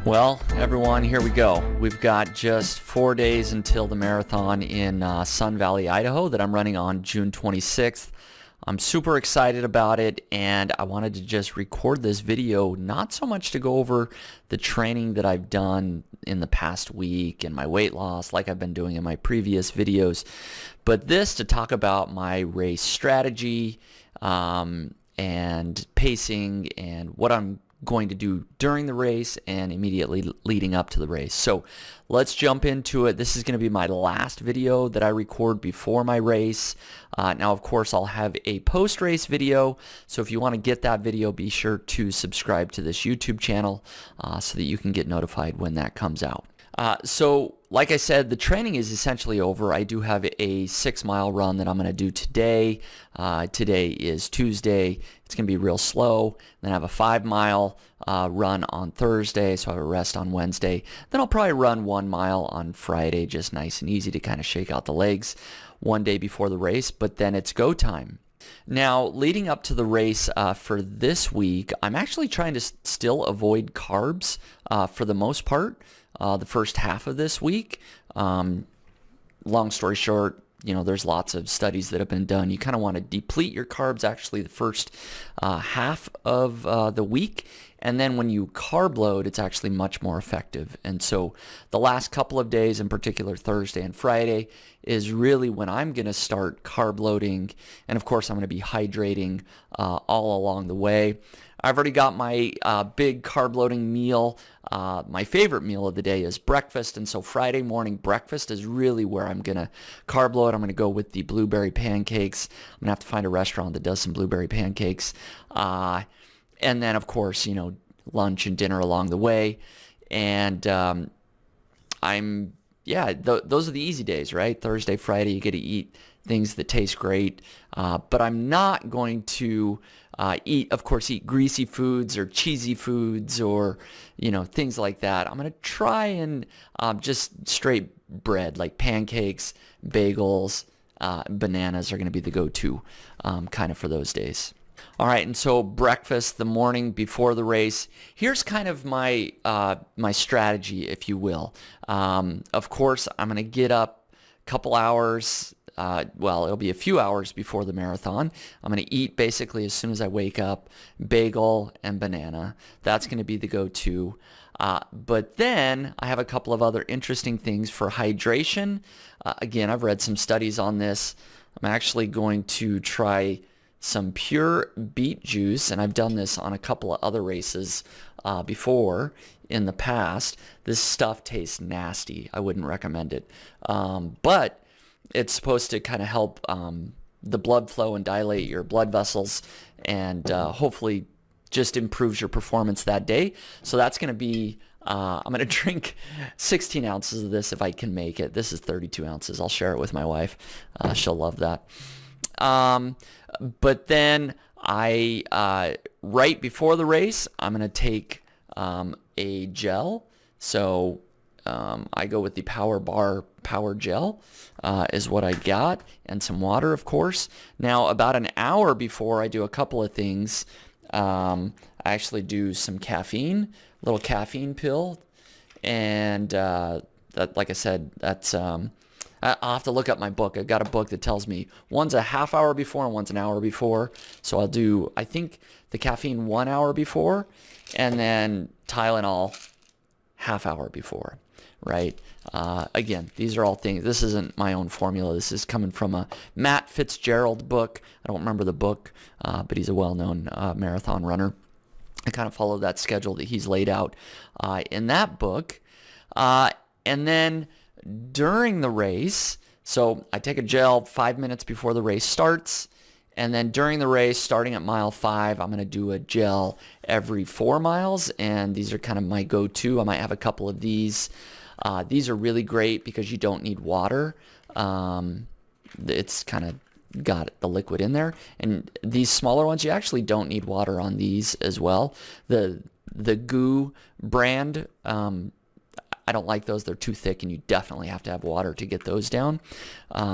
Well, everyone, here we go. We've got just 4 days until the marathon in Sun Valley, Idaho that I'm running on June 26th. I'm super excited about it, and I wanted to just record this video, not so much to go over the training that I've done in the past week and my weight loss like I've been doing in my previous videos, but this to talk about my race strategy and pacing and what I'm going to do during the race and immediately leading up to the race. So let's jump into it. This is going to be my last video that I record before my race. Now, of course, I'll have a post-race video. So if you want to get that video, be sure to subscribe to this YouTube channel so that you can get notified when that comes out. So like I said, the training is essentially over. I do have a 6-mile run that I'm going to do today. Today is Tuesday. It's going to be real slow. Then I have a 5-mile run on Thursday, so I have a rest on Wednesday. Then I'll probably run 1 mile on Friday, just nice and easy to kind of shake out the legs one day before the race, but then it's go time. Now, leading up to the race for this week, I'm actually trying to still avoid carbs for the most part. The first half of this week. Long story short, there's lots of studies that have been done. You kind of want to deplete your carbs actually the first half of the week, and then when you carb load, it's actually much more effective. And so the last couple of days, in particular Thursday and Friday, is really when I'm going to start carb loading, and of course I'm going to be hydrating all along the way. I've already got my big carb loading meal. My favorite meal of the day is breakfast, and so Friday morning breakfast is really where I'm going to carb load. I'm going to go with the blueberry pancakes. I'm going to have to find a restaurant that does some blueberry pancakes. And then, of course, lunch and dinner along the way. And those are the easy days, right? Thursday, Friday, you get to eat things that taste great. But I'm not going to eat greasy foods or cheesy foods or, things like that. I'm going to try and just straight bread, like pancakes, bagels, bananas are going to be the go-to kind of for those days. All right, and so breakfast the morning before the race. Here's kind of my my strategy, if you will. Of course, I'm going to get up a couple hours. It'll be a few hours before the marathon. I'm going to eat basically as soon as I wake up, bagel and banana. That's going to be the go-to. But then I have a couple of other interesting things for hydration. Again, I've read some studies on this. I'm actually going to try some pure beet juice, and I've done this on a couple of other races before in the past. This stuff tastes nasty. I wouldn't recommend it. But it's supposed to kind of help the blood flow and dilate your blood vessels, and hopefully just improves your performance that day. So that's going to be, I'm going to drink 16 ounces of this if I can make it. This is 32 ounces. I'll share it with my wife. She'll love that. But then right before the race, I'm going to take a gel. So I go with the Power Gel is what I got, and some water, of course. Now, about an hour before, I do a couple of things. I actually do some caffeine, little caffeine pill, and that, like I said, that's I'll have to look up my book. I've got a book that tells me one's a half hour before and one's an hour before. So I'll do, I think, the caffeine 1 hour before, and then Tylenol half hour before, right? Again, these are all things. This isn't my own formula. This is coming from a Matt Fitzgerald book. I don't remember the book, but he's a well-known marathon runner. I kind of follow that schedule that he's laid out in that book. And then during the race, so I take a gel 5 minutes before the race starts, and then during the race, starting at mile 5, I'm going to do a gel every 4 miles, and these are kind of my go-to. I might have a couple of these. These are really great because you don't need water. It's kind of got the liquid in there, and these smaller ones, you actually don't need water on these as well. The Goo brand, I don't like those. They're too thick, and you definitely have to have water to get those down.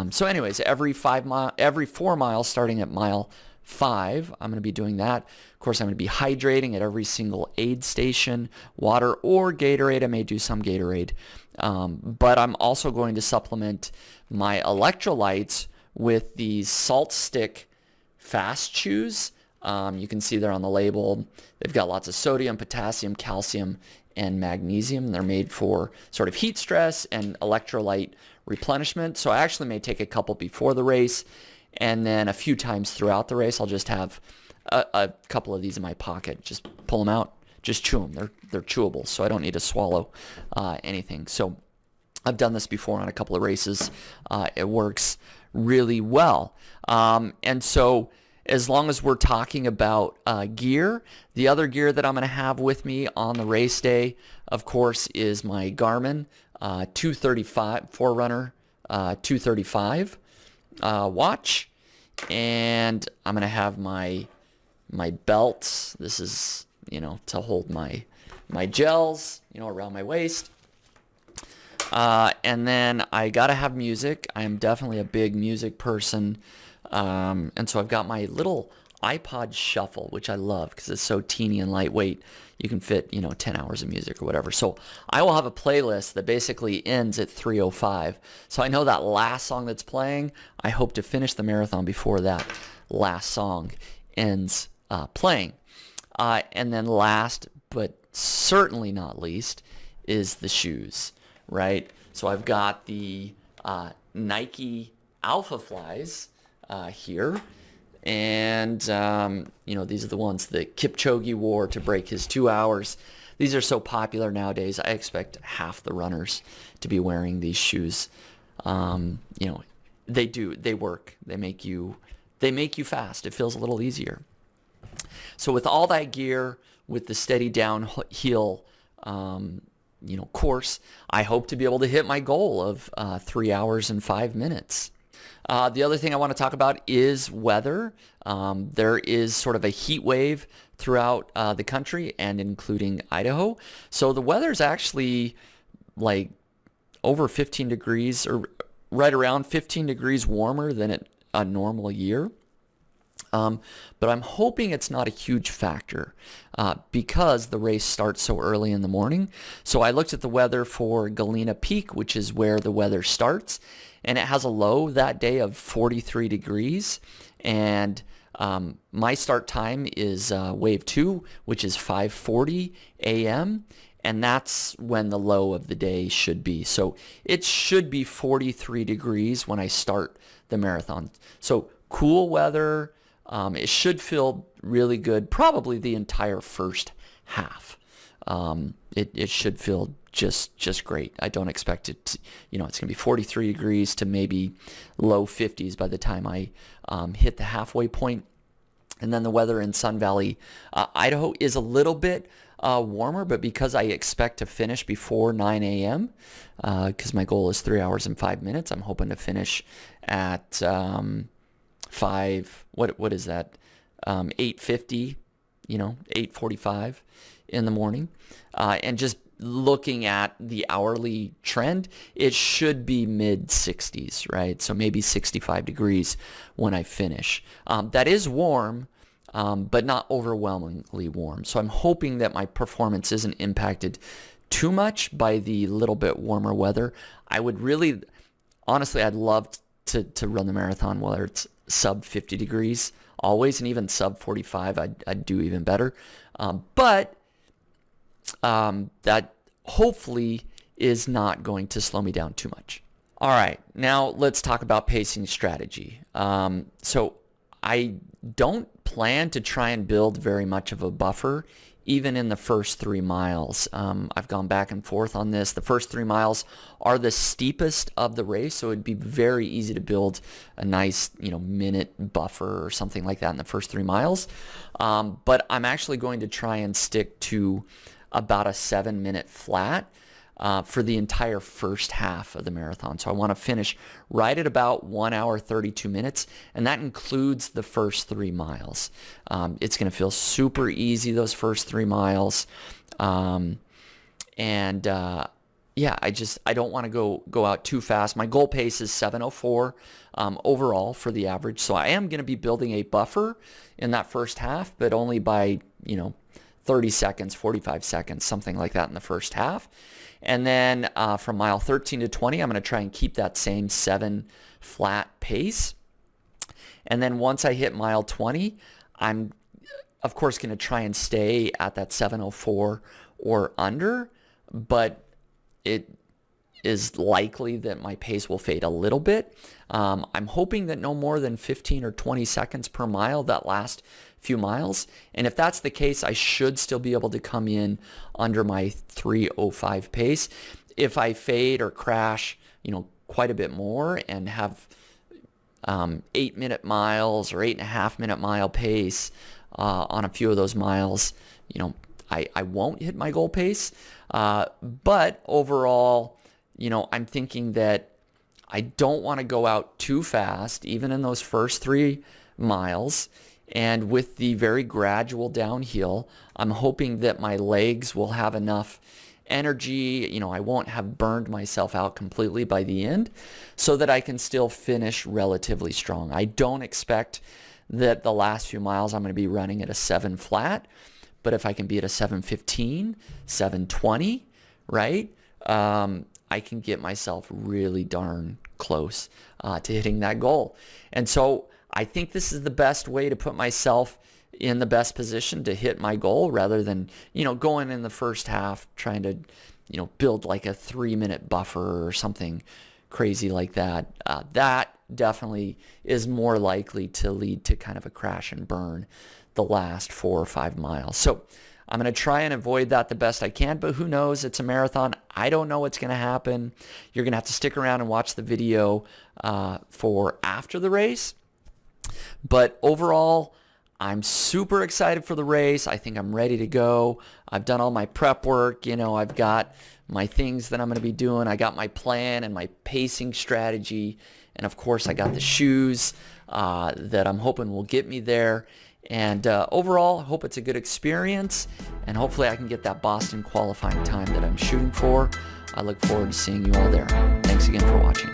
So anyways, every 4 miles starting at mile 5. I'm going to be doing that. Of course, I'm going to be hydrating at every single aid station, water or Gatorade. I may do some Gatorade. But I'm also going to supplement my electrolytes with these saltstick fast chews. You can see there on the label, they've got lots of sodium, potassium, calcium, and magnesium. They're made for sort of heat stress and electrolyte replenishment. So I actually may take a couple before the race, and then a few times throughout the race, I'll just have a couple of these in my pocket. Just pull them out, just chew them. They're chewable, so I don't need to swallow anything. So I've done this before on a couple of races. It works really well. And so as long as we're talking about gear, the other gear that I'm going to have with me on the race day, of course, is my Garmin 235 Forerunner 235 watch, and I'm going to have my belts. This is, to hold my gels, around my waist. And then I got to have music. I am definitely a big music person. And so I've got my little iPod Shuffle, which I love because it's so teeny and lightweight. You can fit, 10 hours of music or whatever. So I will have a playlist that basically ends at 3:05. So I know that last song that's playing, I hope to finish the marathon before that last song ends playing. And then last, but certainly not least, is the shoes, right? So I've got the Nike Alpha Flies here, and these are the ones that Kipchoge wore to break his 2 hours. These are so popular nowadays. I expect half the runners to be wearing these shoes. They work. They make you fast. It feels a little easier. So with all that gear, with the steady downhill course, I hope to be able to hit my goal of 3 hours and 5 minutes. The other thing I want to talk about is weather. There is sort of a heat wave throughout the country and including Idaho. So the weather is actually like over 15 degrees or right around 15 degrees warmer than a normal year. But I'm hoping it's not a huge factor because the race starts so early in the morning. So I looked at the weather for Galena Peak, which is where the weather starts, and it has a low that day of 43 degrees. And my start time is wave 2, which is 5:40 a.m., and that's when the low of the day should be. So it should be 43 degrees when I start the marathon. So cool weather. It should feel really good, probably the entire first half. It should feel just great. I don't expect it to, it's going to be 43 degrees to maybe low 50s by the time I hit the halfway point. And then the weather in Sun Valley, Idaho is a little bit warmer, but because I expect to finish before 9 a.m., because my goal is 3 hours and 5 minutes, I'm hoping to finish at 8:50, 8:45 in the morning. And just looking at the hourly trend, it should be mid 60s, right? So maybe 65 degrees when I finish. That is warm, but not overwhelmingly warm. So I'm hoping that my performance isn't impacted too much by the little bit warmer weather. I would really, honestly, I'd love to run the marathon whether it's sub 50 degrees always, and even sub 45 I'd do even better. But that hopefully is not going to slow me down too much. All right, now let's talk about pacing strategy. So I don't plan to try and build very much of a buffer even in the first 3 miles. I've gone back and forth on this. The first 3 miles are the steepest of the race, so it'd be very easy to build a nice, minute buffer or something like that in the first 3 miles. But I'm actually going to try and stick to about a 7-minute flat for the entire first half of the marathon. So I want to finish right at about 1 hour, 32 minutes, and that includes the first 3 miles. It's going to feel super easy those first 3 miles. And yeah, I don't want to go out too fast. My goal pace is 7:04 overall for the average. So I am going to be building a buffer in that first half, but only by, 30 seconds, 45 seconds, something like that in the first half. And then from mile 13 to 20, I'm going to try and keep that same 7 flat pace. And then once I hit mile 20, I'm of course going to try and stay at that 7:04 or under, but it is likely that my pace will fade a little bit. I'm hoping that no more than 15 or 20 seconds per mile that last few miles. And if that's the case, I should still be able to come in under my 3:05 pace. If I fade or crash, quite a bit more and have 8-minute miles or 8.5-minute mile pace on a few of those miles, I won't hit my goal pace. But overall, I'm thinking that I don't want to go out too fast, even in those first 3 miles. And with the very gradual downhill, I'm hoping that my legs will have enough energy, I won't have burned myself out completely by the end, so that I can still finish relatively strong. I don't expect that the last few miles I'm going to be running at a 7 flat, but if I can be at a 7:15, 7:20, right, I can get myself really darn close to hitting that goal. And so I think this is the best way to put myself in the best position to hit my goal, rather than, going in the first half trying to, build like a 3-minute buffer or something crazy like that. That definitely is more likely to lead to kind of a crash and burn the last 4 or 5 miles. So I'm going to try and avoid that the best I can, but who knows? It's a marathon. I don't know what's going to happen. You're going to have to stick around and watch the video for after the race. But overall, I'm super excited for the race. I think I'm ready to go. I've done all my prep work. I've got my things that I'm going to be doing. I got my plan and my pacing strategy. And of course, I got the shoes that I'm hoping will get me there. And overall, I hope it's a good experience. And hopefully I can get that Boston qualifying time that I'm shooting for. I look forward to seeing you all there. Thanks again for watching.